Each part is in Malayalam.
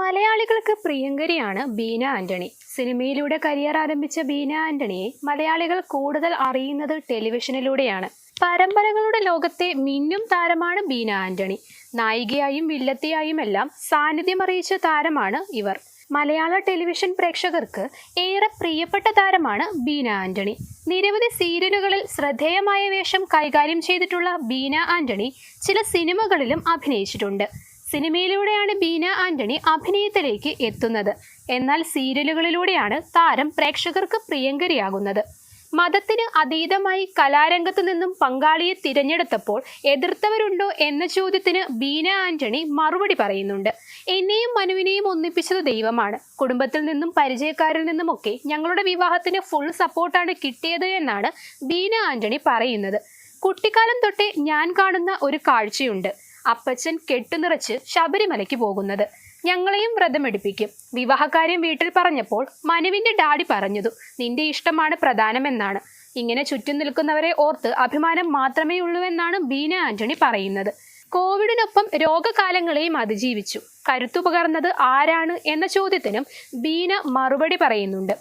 മലയാളികൾക്ക് പ്രിയങ്കരിയാണ് ബീന ആന്റണി. സിനിമയിലൂടെ കരിയർ ആരംഭിച്ച ബീന ആന്റണിയെ മലയാളികൾ കൂടുതൽ അറിയുന്നത് ടെലിവിഷനിലൂടെയാണ്. പരമ്പരകളുടെ ലോകത്തെ മിന്നും താരമാണ് ബീന ആന്റണി. നായികയായും വില്ലത്തിയായും എല്ലാം സാന്നിധ്യമറിയിച്ച താരമാണ് ഇവർ. മലയാള ടെലിവിഷൻ പ്രേക്ഷകർക്ക് ഏറെ പ്രിയപ്പെട്ട താരമാണ് ബീന ആന്റണി. നിരവധി സീരിയലുകളിൽ ശ്രദ്ധേയമായ വേഷം കൈകാര്യം ചെയ്തിട്ടുള്ള ബീന ആന്റണി ചില സിനിമകളിലും അഭിനയിച്ചിട്ടുണ്ട്. സിനിമയിലൂടെയാണ് ബീന ആന്റണി അഭിനയത്തിലേക്ക് എത്തുന്നത്. എന്നാൽ സീരിയലുകളിലൂടെയാണ് താരം പ്രേക്ഷകർക്ക് പ്രിയങ്കരിയാകുന്നത്. മതത്തിന് അതീതമായി കലാരംഗത്ത് നിന്നും പങ്കാളിയെ തിരഞ്ഞെടുത്തപ്പോൾ എതിർത്തവരുണ്ടോ എന്ന ചോദ്യത്തിന് ബീന ആന്റണി മറുപടി പറയുന്നുണ്ട്. എന്നെയും മനുവിനെയും ഒന്നിപ്പിച്ചത് ദൈവമാണ്. കുടുംബത്തിൽ നിന്നും പരിചയക്കാരിൽ നിന്നുമൊക്കെ ഞങ്ങളുടെ വിവാഹത്തിന് ഫുൾ സപ്പോർട്ടാണ് കിട്ടിയത് എന്നാണ് ബീന ആന്റണി പറയുന്നത്. കുട്ടിക്കാലം തൊട്ടേ ഞാൻ കാണുന്ന ഒരു കാഴ്ചയുണ്ട്. അപ്പച്ചൻ കെട്ടുനിറച്ച് ശബരിമലയ്ക്ക് പോകുന്നത്. ഞങ്ങളെയും വ്രതമെടുപ്പിക്കും. വിവാഹകാര്യം വീട്ടിൽ പറഞ്ഞപ്പോൾ മനുവിന്റെ ഡാഡി പറഞ്ഞതു നിന്റെ ഇഷ്ടമാണ് പ്രധാനമെന്നാണ്. ഇങ്ങനെ ചുറ്റും നിൽക്കുന്നവരെ ഓർത്ത് അഭിമാനം മാത്രമേ ഉള്ളൂവെന്നാണ് ബീന ആന്റണി പറയുന്നത്. കോവിഡിനൊപ്പം രോഗകാലങ്ങളെയും അതിജീവിച്ചു. കരുത്തു പകർന്നത് ആരാണ് എന്ന ചോദ്യത്തിനും ബീന മറുപടി പറയുന്നുണ്ട്.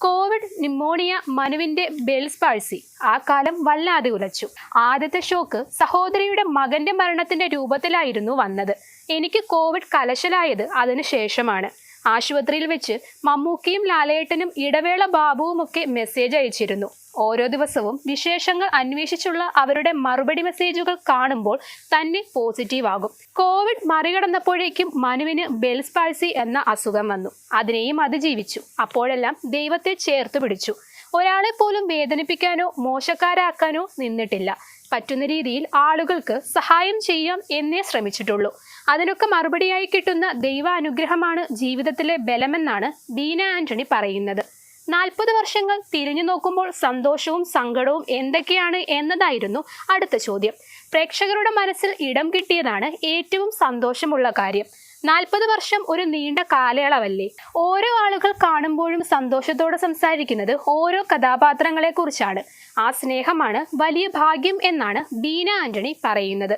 കോവിഡ്, ന്യൂമോണിയ, മനുവിന്റെ ബെൽസ് പാഴ്സി ആ കാലം വല്ലാതെ ഉലച്ചു. ആദ്യത്തെ ഷോക്ക് സഹോദരിയുടെ മകന്റെ മരണത്തിന്റെ രൂപത്തിലായിരുന്നു വന്നത്. എനിക്ക് കോവിഡ് കലശലായത് അതിനുശേഷമാണ്. ആശുപത്രിയിൽ വെച്ച് മമ്മൂക്കിയും ലാലേട്ടനും ഇടവേള ബാബുവുമൊക്കെ മെസ്സേജ് അയച്ചിരുന്നു. ഓരോ ദിവസവും വിശേഷങ്ങൾ അന്വേഷിച്ചുള്ള അവരുടെ മറുപടി മെസ്സേജുകൾ കാണുമ്പോൾ തന്നെ പോസിറ്റീവ് ആകും. കോവിഡ് മറികടന്നപ്പോഴേക്കും മനുവിന് ബെൽസ് പാഴ്സി എന്ന അസുഖം വന്നു. അതിനെയും അതിജീവിച്ചു. അപ്പോഴെല്ലാം ദൈവത്തെ ചേർത്ത് പിടിച്ചു. ഒരാളെ പോലും വേദനിപ്പിക്കാനോ മോശക്കാരാക്കാനോ നിന്നിട്ടില്ല. പറ്റുന്ന രീതിയിൽ ആളുകൾക്ക് സഹായം ചെയ്യാം എന്നേ ശ്രമിച്ചിട്ടുള്ളൂ. അതിനൊക്കെ മറുപടിയായി കിട്ടുന്ന ദൈവാനുഗ്രഹമാണ് ജീവിതത്തിലെ ബലമെന്നാണ് ബീന ആന്റണി പറയുന്നത്. 40 വർഷങ്ങൾ തിരിഞ്ഞു നോക്കുമ്പോൾ സന്തോഷവും സങ്കടവും എന്തൊക്കെയാണ് എന്നതായിരുന്നു അടുത്ത ചോദ്യം. പ്രേക്ഷകരുടെ മനസ്സിൽ ഇടം കിട്ടിയതാണ് ഏറ്റവും സന്തോഷമുള്ള കാര്യം. 40 വർഷം ഒരു നീണ്ട കാലയളവല്ലേ. ഓരോ ആളുകൾ കാണുമ്പോഴും സന്തോഷത്തോടെ സംസാരിക്കുന്നത് ഓരോ കഥാപാത്രങ്ങളെ കുറിച്ചാണ്. ആ സ്നേഹമാണ് വലിയ ഭാഗ്യം എന്നാണ് ബീന ആന്റണി പറയുന്നത്.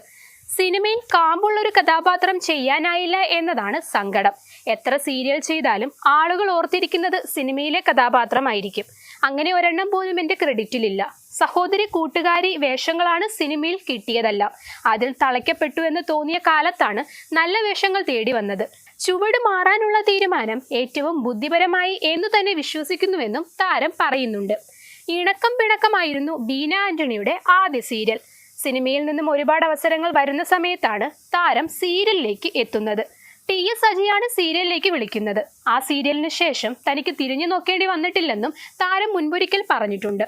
സിനിമയിൽ കാമ്പുള്ളൊരു കഥാപാത്രം ചെയ്യാനായില്ല എന്നതാണ് സങ്കടം. എത്ര സീരിയൽ ചെയ്താലും ആളുകൾ ഓർത്തിരിക്കുന്നത് സിനിമയിലെ കഥാപാത്രമായിരിക്കും. അങ്ങനെ ഒരെണ്ണം പോലും എൻ്റെ ക്രെഡിറ്റിലില്ല. സഹോദരി, കൂട്ടുകാരി വേഷങ്ങളാണ് സിനിമയിൽ കിട്ടിയതെല്ലാം. അതിൽ തളയ്ക്കപ്പെട്ടു എന്ന് തോന്നിയ കാലത്താണ് നല്ല വേഷങ്ങൾ തേടി വന്നത്. ചുവട് മാറാനുള്ള തീരുമാനം ഏറ്റവും ബുദ്ധിപരമായി എന്നു തന്നെ വിശ്വസിക്കുന്നുവെന്നും താരം പറയുന്നുണ്ട്. ഇണക്കം പിണക്കമായിരുന്നു ബീന ആന്റണിയുടെ ആദ്യ സീരിയൽ. സിനിമയിൽ നിന്നും ഒരുപാട് അവസരങ്ങൾ വരുന്ന സമയത്താണ് താരം സീരിയലിലേക്ക് എത്തുന്നത്. TS അജിയാണ് സീരിയലിലേക്ക് വിളിക്കുന്നത്. ആ സീരിയലിന് ശേഷം തനിക്ക് തിരിഞ്ഞു നോക്കേണ്ടി വന്നിട്ടില്ലെന്നും താരം മുൻപൊരിക്കൽ പറഞ്ഞിട്ടുണ്ട്.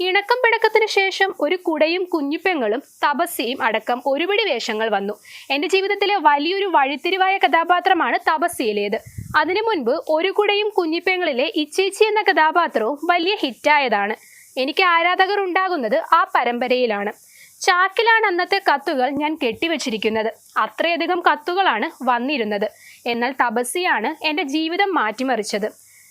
ഇണക്കം പിണക്കത്തിന് ശേഷം ഒരു കുടയും കുഞ്ഞിപ്പെങ്ങളും തപസ്യയും അടക്കം ഒരുപിടി വേഷങ്ങൾ വന്നു. എൻ്റെ ജീവിതത്തിലെ വലിയൊരു വഴിത്തിരിവായ കഥാപാത്രമാണ് തപസ്യയിലേത്. അതിനു മുൻപ് ഒരു കുടയും കുഞ്ഞിപ്പെങ്ങളിലെ ഇച്ചേച്ചി എന്ന കഥാപാത്രവും വലിയ ഹിറ്റായതാണ്. എനിക്ക് ആരാധകർ ഉണ്ടാകുന്നത് ആ പരമ്പരയിലാണ്. ചാക്കിലാണ് അന്നത്തെ കത്തുകൾ ഞാൻ കെട്ടിവെച്ചിരിക്കുന്നത്. അത്രയധികം കത്തുകളാണ് വന്നിരുന്നത്. എന്നാൽ തപസ്യയാണ് എൻ്റെ ജീവിതം മാറ്റിമറിച്ചത്.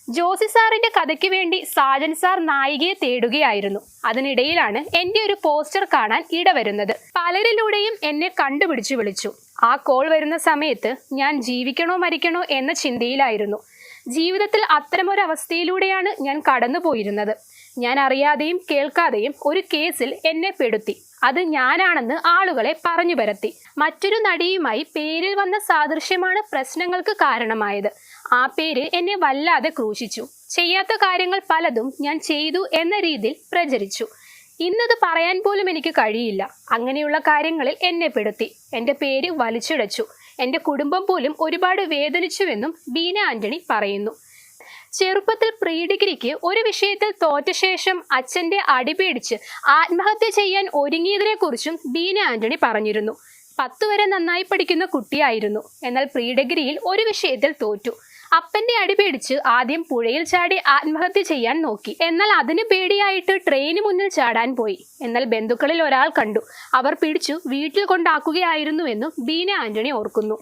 ജോസി സാറിന്റെ കഥയ്ക്ക് വേണ്ടി സാജൻ സാർ നായികയെ തേടുകയായിരുന്നു. അതിനിടയിലാണ് എൻ്റെ ഒരു പോസ്റ്റർ കാണാൻ ഇടവരുന്നത്. പലരിലൂടെയും എന്നെ കണ്ടുപിടിച്ചു വിളിച്ചു. ആ കോൾ വരുന്ന സമയത്ത് ഞാൻ ജീവിക്കണോ മരിക്കണോ എന്ന ചിന്തയിലായിരുന്നു. ജീവിതത്തിൽ അത്തരമൊരവസ്ഥയിലൂടെയാണ് ഞാൻ കടന്നു പോയിരുന്നത്. ഞാൻ അറിയാതെയും കേൾക്കാതെയും ഒരു കേസിൽ എന്നെ പെടുത്തി. അത് ഞാനാണെന്ന് ആളുകളെ പറഞ്ഞു പരത്തി. മറ്റൊരു നടിയുമായി പേരിൽ വന്ന സാദൃശ്യമാണ് പ്രശ്നങ്ങൾക്ക് കാരണമായത്. ആ പേര് എന്നെ വല്ലാതെ ക്രൂശിച്ചു. ചെയ്യാത്ത കാര്യങ്ങൾ പലതും ഞാൻ ചെയ്തു എന്ന രീതിയിൽ പ്രചരിച്ചു. ഇന്നത് പറയാൻ പോലും എനിക്ക് കഴിയില്ല. അങ്ങനെയുള്ള കാര്യങ്ങളിൽ എന്നെ പെടുത്തി. എൻ്റെ പേര് വലിച്ചിഴച്ചു. എൻ്റെ കുടുംബം പോലും ഒരുപാട് വേദനിച്ചുവെന്നും ബീന ആന്റണി പറയുന്നു. ചെറുപ്പത്തിൽ പ്രീ ഡിഗ്രിക്ക് ഒരു വിഷയത്തിൽ തോറ്റ ശേഷം അച്ഛൻ്റെ അടിപേടിച്ച് ആത്മഹത്യ ചെയ്യാൻ ഒരുങ്ങിയതിനെ കുറിച്ചും ബീന ആന്റണി പറഞ്ഞിരുന്നു. 10 വരെ നന്നായി പഠിക്കുന്ന കുട്ടിയായിരുന്നു. എന്നാൽ പ്രീ ഡിഗ്രിയിൽ ഒരു വിഷയത്തിൽ തോറ്റു. അപ്പൻ്റെ അടിപേടിച്ച് ആദ്യം പുഴയിൽ ചാടി ആത്മഹത്യ ചെയ്യാൻ നോക്കി. എന്നാൽ അതിന് പേടിയായിട്ട് ട്രെയിന് മുന്നിൽ ചാടാൻ പോയി. എന്നാൽ ബന്ധുക്കളിൽ ഒരാൾ കണ്ടു. അവർ പിടിച്ചു വീട്ടിൽ കൊണ്ടാക്കുകയായിരുന്നുവെന്നും ബീന ആന്റണി ഓർക്കുന്നു.